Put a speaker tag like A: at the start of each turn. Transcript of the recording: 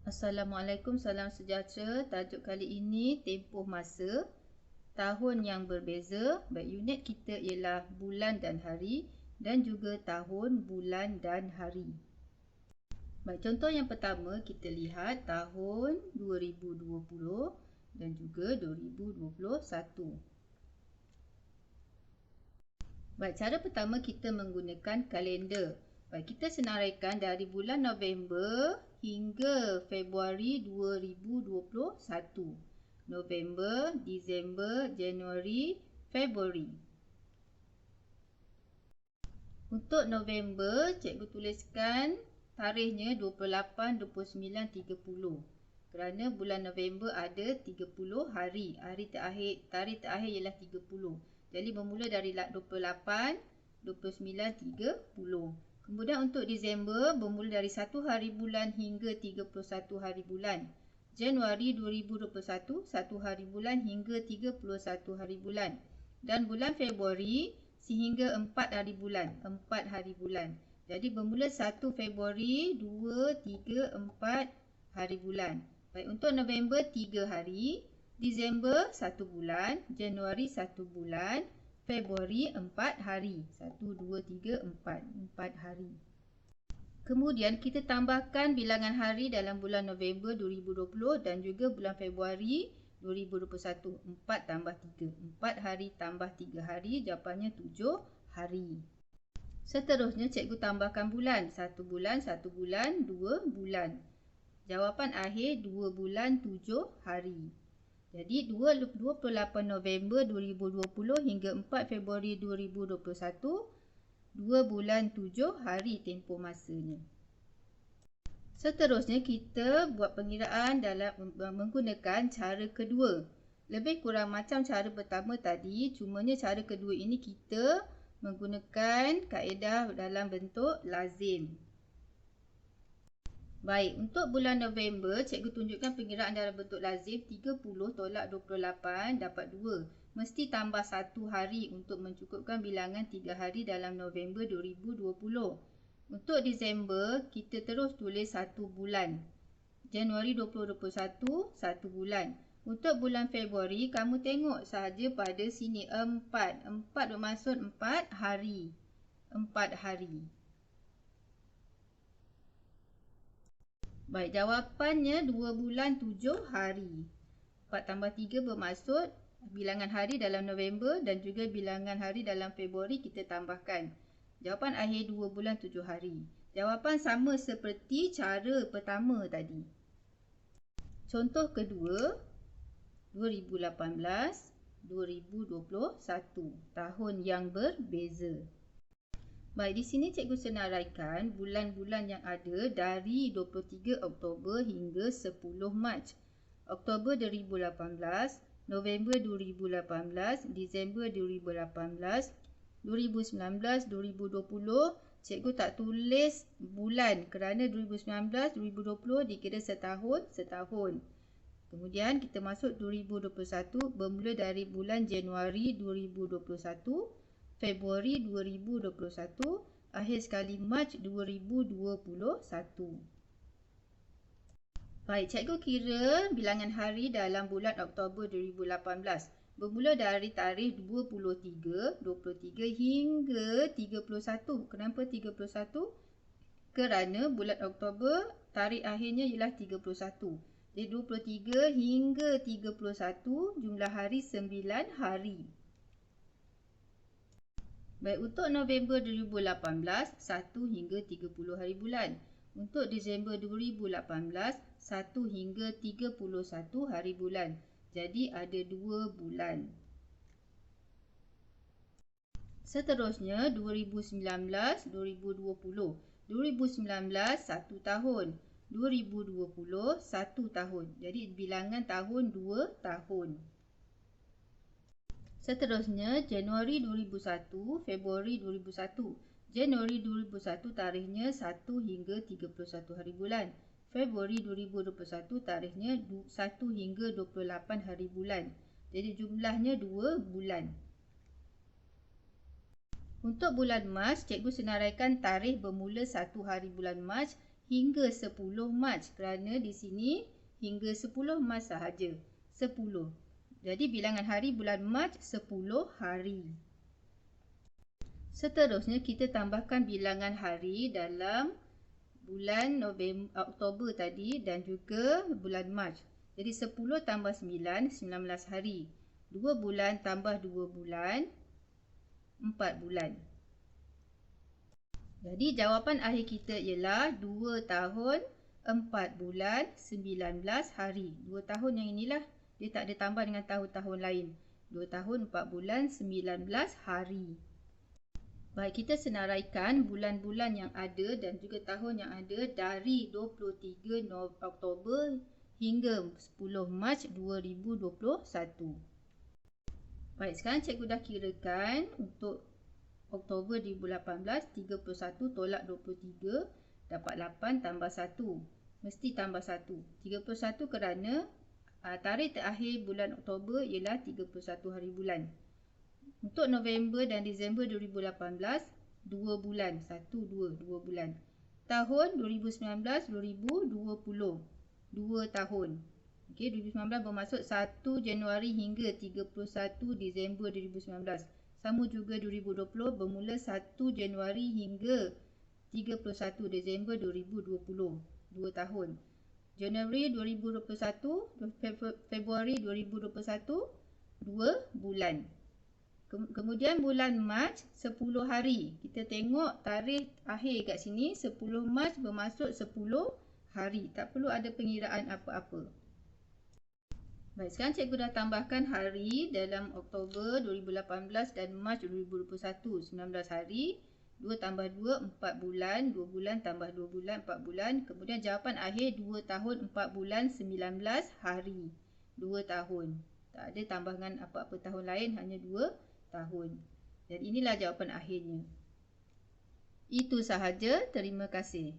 A: Assalamualaikum, salam sejahtera. Tajuk kali ini tempoh masa, tahun yang berbeza. Baik, unit kita ialah bulan dan hari dan juga tahun, bulan dan hari. Baik, contoh yang pertama kita lihat tahun 2020 dan juga 2021. Baik, cara pertama kita menggunakan kalender. Baik, kita senaraikan dari bulan November hingga Februari 2021. November, Disember, Januari, Februari. Untuk November, cikgu tuliskan tarikhnya 28, 29, 30. Kerana bulan November ada 30 hari. Tarikh terakhir ialah 30. Jadi bermula dari 28, 29, 30. Kemudian untuk Disember bermula dari 1 hari bulan hingga 31 hari bulan. Januari 2021, 1 hari bulan hingga 31 hari bulan. Dan bulan Februari sehingga 4 hari bulan. 4 hari bulan. Jadi bermula 1 Februari, 2, 3, 4 hari bulan. Baik, untuk November 3 hari. Disember 1 bulan, Januari 1 bulan, Februari 4 hari. 1, 2, 3, 4. 4 hari. Kemudian kita tambahkan bilangan hari dalam bulan November 2020 dan juga bulan Februari 2021. 4 tambah 3. 4 hari tambah 3 hari, jawapannya 7 hari. Seterusnya cikgu tambahkan bulan. 1 bulan, 1 bulan, 2 bulan. Jawapan akhir 2 bulan 7 hari. Jadi 28 November 2020 hingga 4 Februari 2021, 2 bulan 7 hari tempoh masanya. Seterusnya kita buat pengiraan dalam menggunakan cara kedua. Lebih kurang macam cara pertama tadi, cumanya cara kedua ini kita menggunakan kaedah dalam bentuk lazim. Baik, untuk bulan November, cikgu tunjukkan pengiraan dalam bentuk lazim 30 tolak 28 dapat 2. Mesti tambah 1 hari untuk mencukupkan bilangan 3 hari dalam November 2020. Untuk Disember, kita terus tulis 1 bulan. Januari 2021, 1 bulan. Untuk bulan Februari, kamu tengok sahaja pada sini 4. 4 bermaksud 4 hari. 4 hari. Baik, jawapannya 2 bulan 7 hari. 4 tambah 3 bermaksud bilangan hari dalam November dan juga bilangan hari dalam Februari kita tambahkan. Jawapan akhir 2 bulan 7 hari. Jawapan sama seperti cara pertama tadi. Contoh kedua, 2018, 2021. Tahun yang berbeza. Baik, di sini cikgu senaraikan bulan-bulan yang ada dari 23 Oktober hingga 10 Mac. Oktober 2018, November 2018, Disember 2018, 2019, 2020. Cikgu tak tulis bulan kerana 2019, 2020 dikira setahun. Kemudian kita masuk 2021 bermula dari bulan Januari 2021, Februari 2021, akhir sekali Mac 2021. Baik, cikgu kira bilangan hari dalam bulan Oktober 2018. Bermula dari tarikh 23 hingga 31. Kenapa 31? Kerana bulan Oktober tarikh akhirnya ialah 31. Jadi 23 hingga 31 jumlah hari 9 hari. Baik, untuk November 2018, 1 hingga 30 hari bulan. Untuk Disember 2018, 1 hingga 31 hari bulan. Jadi ada 2 bulan. Seterusnya 2019, 2020. 2019 1 tahun. 2020 1 tahun. Jadi bilangan tahun 2 tahun. Seterusnya, Januari 2001, Februari 2001. Januari 2001 tarikhnya 1 hingga 31 hari bulan. Februari 2021 tarikhnya 1 hingga 28 hari bulan. Jadi jumlahnya 2 bulan. Untuk bulan Mac, cikgu senaraikan tarikh bermula 1 hari bulan Mac hingga 10 Mac kerana di sini hingga 10 Mac sahaja. 10. Jadi bilangan hari bulan Mac 10 hari. Seterusnya kita tambahkan bilangan hari dalam bulan Oktober tadi dan juga bulan Mac. Jadi 10 tambah 9, 19 hari. 2 bulan tambah 2 bulan, 4 bulan. Jadi jawapan akhir kita ialah 2 tahun, 4 bulan, 19 hari. 2 tahun yang inilah, dia tak ada tambah dengan tahun-tahun lain. 2 tahun, 4 bulan, 19 hari. Baik, kita senaraikan bulan-bulan yang ada dan juga tahun yang ada dari 23 Oktober hingga 10 Mac 2021. Baik, sekarang cikgu dah kirakan untuk Oktober 2018, 31 tolak 23 dapat 8 tambah 1. Mesti tambah 1. 31 kerana tarikh terakhir bulan Oktober ialah 31 hari bulan. Untuk November dan Disember 2018, 2 bulan. 1, 2 bulan. Tahun 2019, 2020, 2 tahun. Okey, 2019 bermaksud 1 Januari hingga 31 Disember 2019. Sama juga 2020 bermula 1 Januari hingga 31 Disember 2020, 2 tahun. Januari 2021, Februari 2021, 2 bulan. Kemudian bulan Mac 10 hari. Kita tengok tarikh akhir kat sini 10 Mac bermaksud 10 hari. Tak perlu ada pengiraan apa-apa. Baik, sekarang cikgu dah tambahkan hari dalam Oktober 2018 dan Mac 2021. 19 hari. 2 tambah 2, 4 bulan. 2 bulan tambah 2 bulan, 4 bulan. Kemudian jawapan akhir 2 tahun, 4 bulan, 19 hari. 2 tahun. Tak ada tambahan apa-apa tahun lain, hanya 2 tahun. Dan inilah jawapan akhirnya. Itu sahaja. Terima kasih.